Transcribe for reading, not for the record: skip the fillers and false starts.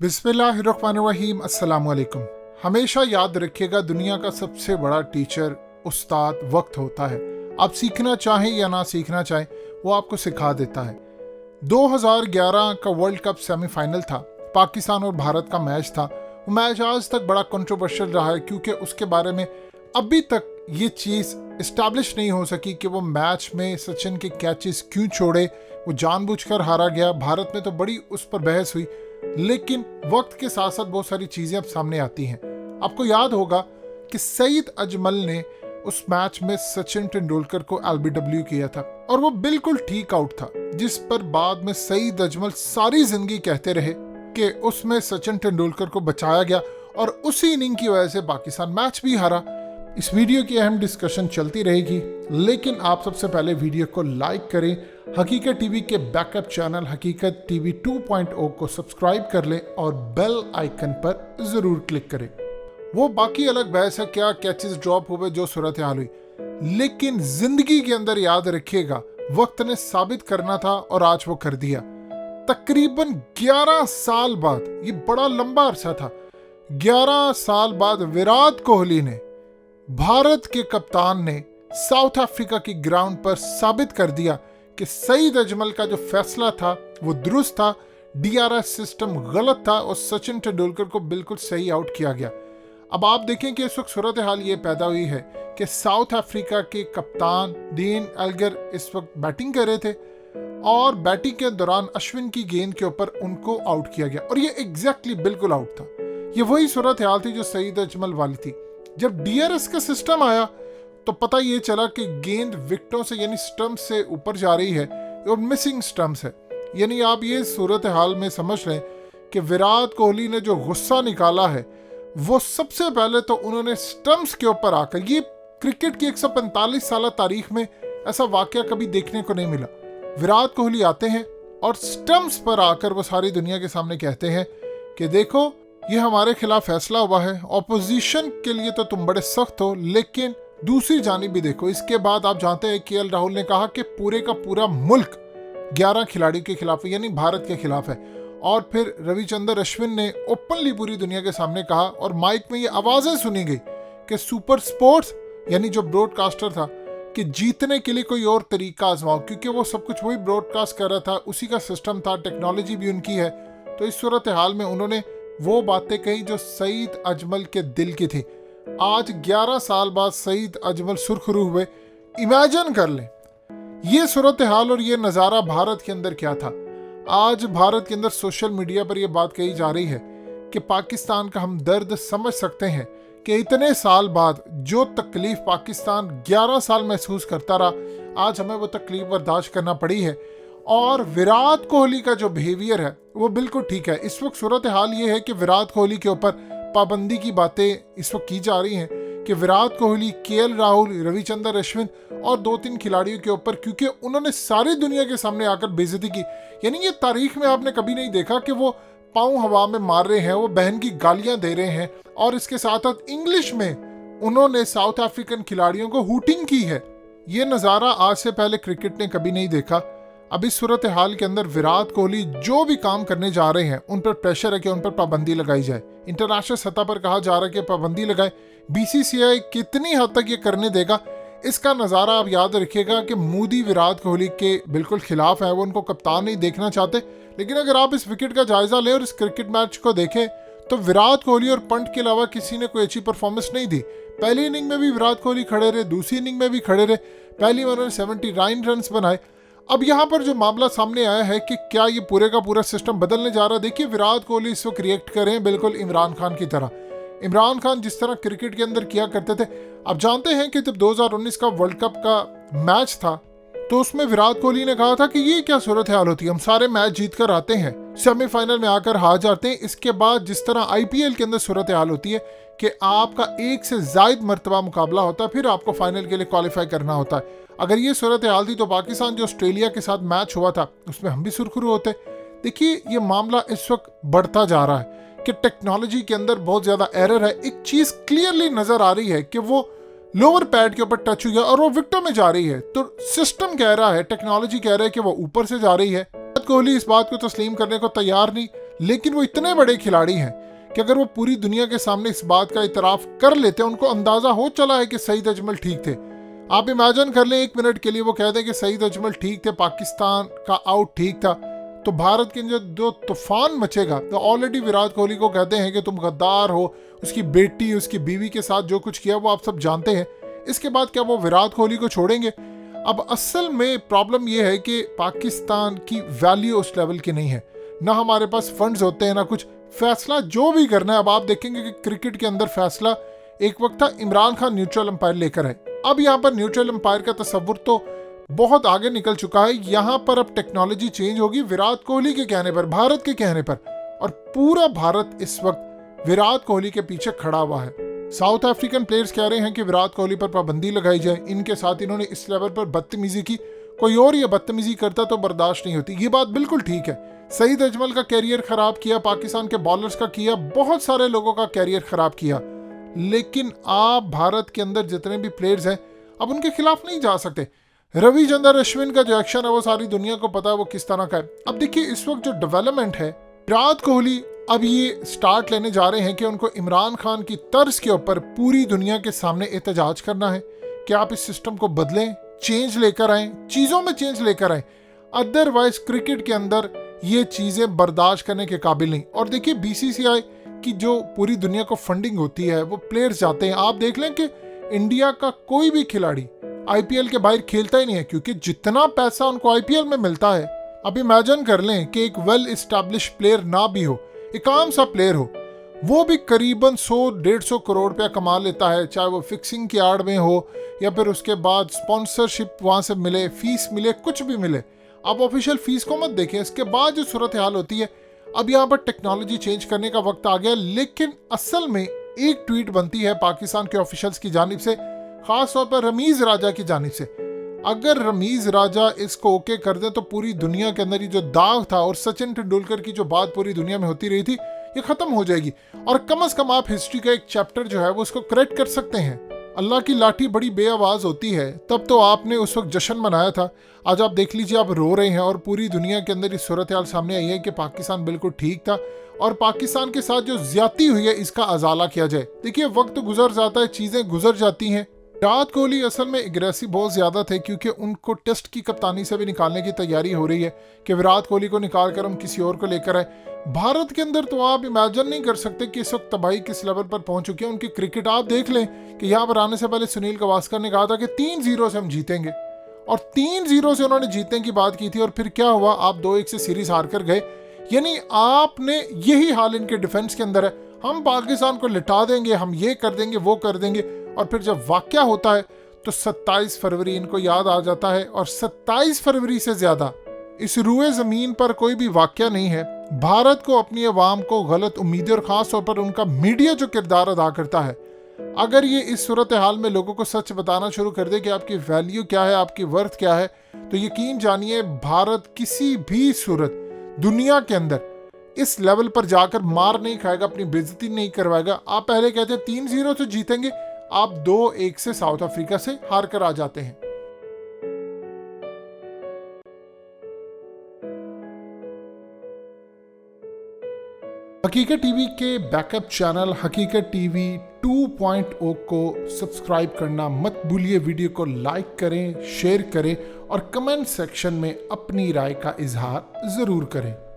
बिस्मिल्लाहिर्रहमानिर्रहीम। अस्सलाम वालेकुम। हमेशा याद रखिएगा, दुनिया का सबसे बड़ा टीचर उस्ताद वक्त होता है। आप सीखना चाहें या ना सीखना चाहें, वो आपको सिखा देता है। 2011 का वर्ल्ड कप सेमीफाइनल था, पाकिस्तान और भारत का मैच था। वो मैच आज तक बड़ा कंट्रोवर्शियल रहा है क्योंकि उसके बारे में अभी तक ये चीज़ इस्टेब्लिश नहीं हो सकी कि वो मैच में सचिन के कैचेस क्यों छोड़े, वो जानबूझकर हारा गया। भारत में तो बड़ी उस पर बहस हुई, लेकिन वक्त के साथ साथ बहुत सारी चीज़ें अब सामने आती हैं। आपको याद होगा कि सईद अजमल ने उस मैच में सचिन तेंदुलकर को एलबीडब्ल्यू किया था और वो बिल्कुल ठीक आउट था, जिस पर बाद में सईद अजमल सारी जिंदगी कहते रहे कि उसमें सचिन तेंदुलकर को बचाया गया और उसी इनिंग की वजह से पाकिस्तान मैच भी हारा। इस वीडियो की अहम डिस्कशन चलती रहेगी, लेकिन आप सबसे पहले वीडियो को लाइक करें, हकीकत टीवी के बैकअप चैनल हकीकत टीवी 2.0 को सब्सक्राइब कर लें और बेल आइकन पर जरूर क्लिक करें। वो बाकी अलग बहस है क्या कैचेस ड्रॉप हुए, जो सूरत हाल हुई, लेकिन जिंदगी के अंदर याद रखिएगा, वक्त ने साबित करना था और आज वो कर दिया। तकरीबन 11 साल बाद, ये बड़ा लंबा अरसा था, 11 साल बाद विराट कोहली ने, भारत के कप्तान ने साउथ अफ्रीका की ग्राउंड पर साबित कर दिया कि सईद अजमल का जो फैसला था वो दुरुस्त था, डीआरएस सिस्टम गलत था और सचिन तेंदुलकर को बिल्कुल सही आउट किया गया। अब आप देखें कि इस वक्त सूरत हाल ये पैदा हुई है कि साउथ अफ्रीका के कप्तान डीन एल्गर इस वक्त बैटिंग कर रहे थे और बैटिंग के दौरान अश्विन की गेंद के ऊपर उनको आउट किया गया और ये एग्जैक्टली बिल्कुल आउट था। ये वही सूरत हाल थी जो सईद अजमल वाली थी। जब डीआरएस का सिस्टम आया तो पता ये चला कि गेंद विकेटों से यानी स्टंप से ऊपर जा रही है और मिसिंग स्टंप्स है। यानी आप ये सूरत हाल में समझ लें कि विराट कोहली ने जो गुस्सा निकाला है वो सबसे पहले तो उन्होंने स्टंप्स के ऊपर आकर, ये क्रिकेट की 145 साल तारीख में ऐसा वाकया कभी देखने को नहीं मिला। विराट कोहली आते हैं और स्टंप्स पर आकर वो सारी दुनिया के सामने कहते हैं कि देखो ये हमारे खिलाफ फैसला हुआ है, ऑपोजिशन के लिए तो तुम बड़े सख्त हो, लेकिन दूसरी जानिब भी देखो। इसके बाद आप जानते हैं केएल राहुल ने कहा कि पूरे का पूरा मुल्क 11 खिलाड़ियों के खिलाफ है, यानी भारत के खिलाफ है। और फिर रविचंद्र अश्विन ने ओपनली पूरी दुनिया के सामने कहा और माइक में ये आवाजें सुनी गई कि सुपर स्पोर्ट्स यानी जो ब्रॉडकास्टर था कि जीतने के लिए कोई और तरीका आजमाओ, क्योंकि वो सब कुछ वही ब्रॉडकास्ट कर रहा था, उसी का सिस्टम था, टेक्नोलॉजी भी उनकी है। तो इस सूरत हाल में उन्होंने वो बातें कही जो सईद अजमल के दिल की थी। आज 11 साल बाद सईद अजमल सुर्खरू हुए। इमेजिन कर लें ये सूरत हाल और ये नज़ारा भारत के अंदर क्या था। आज भारत के अंदर सोशल मीडिया पर यह बात कही जा रही है कि पाकिस्तान का हम दर्द समझ सकते हैं कि इतने साल बाद जो तकलीफ पाकिस्तान 11 साल महसूस करता रहा, आज हमें वो तकलीफ बर्दाश्त करना पड़ी है। और विराट कोहली का जो बिहेवियर है वो बिल्कुल ठीक है। इस वक्त सूरत हाल ये है कि विराट कोहली के ऊपर पाबंदी की बातें इस वक्त की जा रही हैं कि विराट कोहली, केएल राहुल, रविचंद्र अश्विन और 2-3 खिलाड़ियों के ऊपर, क्योंकि उन्होंने सारी दुनिया के सामने आकर बेइज्जती की। यानी ये तारीख में आपने कभी नहीं देखा कि वो पाँव हवा में मार रहे हैं, वो बहन की गालियां दे रहे हैं और इसके साथ साथ इंग्लिश में उन्होंने साउथ अफ्रीकन खिलाड़ियों को हूटिंग की है। ये नज़ारा आज से पहले क्रिकेट ने कभी नहीं देखा। अब इस सूरत हाल के अंदर विराट कोहली जो भी काम करने जा रहे हैं उन पर प्रेशर है कि उन पर पाबंदी लगाई जाए। इंटरनेशनल सतह पर कहा जा रहा है कि पाबंदी लगाए। बीसीसीआई कितनी हद तक ये करने देगा, इसका नज़ारा आप याद रखिएगा कि मोदी विराट कोहली के बिल्कुल खिलाफ है, वो उनको कप्तान नहीं देखना चाहते। लेकिन अगर आप इस विकेट का जायजा लें और इस क्रिकेट मैच को देखें तो विराट कोहली और पंत के अलावा किसी ने कोई अच्छी परफॉर्मेंस नहीं दी। पहली इनिंग में भी विराट कोहली खड़े रहे, दूसरी इनिंग में भी खड़े रहे, पहली में उन्होंने 79 रन बनाए। अब यहाँ पर जो मामला सामने आया है कि क्या ये पूरे का पूरा सिस्टम बदलने जा रहा है। देखिए विराट कोहली इस वक्त रिएक्ट कर रहे हैं बिल्कुल इमरान खान की तरह। इमरान खान जिस तरह क्रिकेट के अंदर किया करते थे, आप जानते हैं कि जब 2019 का वर्ल्ड कप का मैच था तो उसमें विराट कोहली ने कहा था कि ये क्या सूरत हाल होती है, हम सारे मैच जीत कर आते हैं, सेमीफाइनल में आकर हार जाते हैं। इसके बाद जिस तरह आईपीएल के अंदर सूरत हाल होती है कि आपका एक से ज्यादा मरतबा मुकाबला होता है, फिर आपको फाइनल के लिए क्वालिफाई करना होता है। अगर ये सूरत हाल थी तो पाकिस्तान जो ऑस्ट्रेलिया के साथ मैच हुआ था उसमें हम भी सुरखरू होते। देखिए ये मामला इस वक्त बढ़ता जा रहा है कि टेक्नोलॉजी के अंदर बहुत ज्यादा एरर है। एक चीज क्लियरली नजर आ रही है कि वो लोअर पैड के ऊपर टच हुई है और वो विकेटों में जा रही है, तो सिस्टम कह रहा है, टेक्नोलॉजी कह रहा है कि वो ऊपर से जा रही है। विराट कोहली इस बात को तस्लीम करने को तैयार नहीं, लेकिन वो इतने बड़े खिलाड़ी हैं कि अगर वो पूरी दुनिया के सामने इस बात का इतराफ कर लेते हैं, उनको अंदाजा हो चला है कि सईद अजमल ठीक थे। आप इमेजिन कर लें 1 मिनट के लिए वो कह दें कि सईद अजमल ठीक थे, पाकिस्तान का आउट ठीक था, तो भारत के अंदर जो तूफान मचेगा। तो ऑलरेडी विराट कोहली को कहते हैं कि तुम गद्दार हो, उसकी बेटी उसकी बीवी के साथ जो कुछ किया वो आप सब जानते हैं। इसके बाद क्या वो विराट कोहली को छोड़ेंगे? अब असल में प्रॉब्लम ये है कि पाकिस्तान की वैल्यू उस लेवल की नहीं है, ना हमारे पास फंड्स होते हैं ना कुछ। फैसला जो भी करना है, अब आप देखेंगे कि क्रिकेट के अंदर फैसला एक वक्त था इमरान खान न्यूट्रल अंपायर लेकर आए, अब यहाँ पर न्यूट्रल अंपायर का तस्वुर तो बहुत आगे निकल चुका है। यहाँ पर अब टेक्नोलॉजी चेंज होगी विराट कोहली के कहने पर, भारत के कहने पर, और पूरा भारत इस वक्त विराट कोहली के पीछे खड़ा हुआ है। साउथ अफ्रीकन प्लेयर्स कह रहे हैं कि विराट कोहली पर पाबंदी लगाई जाए, इनके साथ इन्होंने इस लेवल पर बदतमीजी की, कोई और ये बदतमीजी करता तो बर्दाश्त नहीं होती। ये बात बिल्कुल ठीक है। सईद अजमल का कैरियर खराब किया, पाकिस्तान के बॉलर्स का किया, बहुत सारे लोगों का कैरियर खराब किया, लेकिन आप भारत के अंदर जितने भी प्लेयर्स हैं अब उनके खिलाफ नहीं जा सकते। रविचंद्रन अश्विन का जो एक्शन है वो सारी दुनिया को पता है वो किस तरह का है। अब देखिए इस वक्त जो डेवलपमेंट है, विराट कोहली अब ये स्टार्ट लेने जा रहे हैं कि उनको इमरान खान की तर्ज के ऊपर पूरी दुनिया के सामने एहतजाज करना है कि आप इस सिस्टम को बदलें, चेंज लेकर आए, चीज़ों में चेंज लेकर आए, अदरवाइज क्रिकेट के अंदर ये चीज़ें बर्दाश्त करने के काबिल नहीं। और देखिए बीसीसीआई की जो पूरी दुनिया को फंडिंग होती है वो प्लेयर्स जाते हैं। आप देख लें कि इंडिया का कोई भी खिलाड़ी आईपीएल के बाहर खेलता ही नहीं है, क्योंकि जितना पैसा उनको आईपीएल में मिलता है। अब इमेजिन कर लें कि एक वेल एस्टैब्लिश प्लेयर ना भी हो, एक आम सा प्लेयर हो, वो भी करीबन 100-150 करोड़ रुपया कमा लेता है, चाहे वो फिक्सिंग की आड़ में हो या फिर उसके बाद स्पॉन्सरशिप वहाँ से मिले, फीस मिले, कुछ भी मिले। आप ऑफिशियल फीस को मत देखें, इसके बाद जो सूरत हाल होती है। अब यहाँ पर टेक्नोलॉजी चेंज करने का वक्त आ गया, लेकिन असल में एक ट्वीट बनती है पाकिस्तान के ऑफिशियल्स की जानिब से, खास तौर पर रमीज राजा की जानिब से। अगर रमीज राजा इसको ओके कर दे तो पूरी दुनिया के अंदर ये जो दाग था और सचिन तेंदुलकर की जो बात पूरी दुनिया में होती रही थी ये खत्म हो जाएगी, और कम से कम आप हिस्ट्री का एक चैप्टर जो है वो उसको करेक्ट कर सकते हैं। अल्लाह की लाठी बड़ी बेआवाज होती है, तब तो आपने उस वक्त जश्न मनाया था, आज आप देख लीजिए आप रो रहे हैं। और पूरी दुनिया के अंदर इस सूरत हाल सामने आई है कि पाकिस्तान बिल्कुल ठीक था और पाकिस्तान के साथ जो ज्यादती हुई है इसका अजाला किया जाए। देखिए वक्त गुजर जाता है, चीजें गुजर जाती हैं। विराट कोहली असल में एग्रेसिव बहुत ज्यादा थे, क्योंकि उनको टेस्ट की कप्तानी से भी निकालने की तैयारी हो रही है कि विराट कोहली को निकाल कर हम किसी और को लेकर आए। भारत के अंदर तो आप इमेजिन नहीं कर सकते कि इस वक्त तबाही किस लेवल पर पहुंच चुकी है उनकी क्रिकेट। आप देख लें कि यहाँ पर आने से पहले सुनील गावस्कर ने कहा था कि 3-0 से हम जीतेंगे, और 3-0 से उन्होंने जीतने की बात की थी, और फिर क्या हुआ, आप 2-1 से सीरीज हार कर गए। यानी आपने यही हाल इनके डिफेंस के अंदर है, हम पाकिस्तान को लिटा देंगे, हम ये कर देंगे वो कर देंगे, और फिर जब वाकया होता है तो 27 फरवरी इनको याद आ जाता है। और 27 फरवरी से ज्यादा इस रुए जमीन पर कोई भी वाकया नहीं है। भारत को अपनी अवाम को गलत उम्मीदें, और खास तौर पर उनका मीडिया जो किरदार अदा करता है, अगर ये इस सूरत हाल में लोगों को सच बताना शुरू कर दे कि आपकी वैल्यू क्या है, आपकी वर्थ क्या है, तो यकीन जानिए भारत किसी भी सूरत दुनिया के अंदर इस लेवल पर जाकर मार नहीं खाएगा, अपनी बेइज्जती नहीं करवाएगा। आप पहले कहते 3-0 से जीतेंगे, आप 2-1 से साउथ अफ्रीका से हार कर आ जाते हैं। हकीकत टीवी के बैकअप चैनल हकीकत टीवी 2.0 को सब्सक्राइब करना मत भूलिए। वीडियो को लाइक करें, शेयर करें और कमेंट सेक्शन में अपनी राय का इजहार जरूर करें।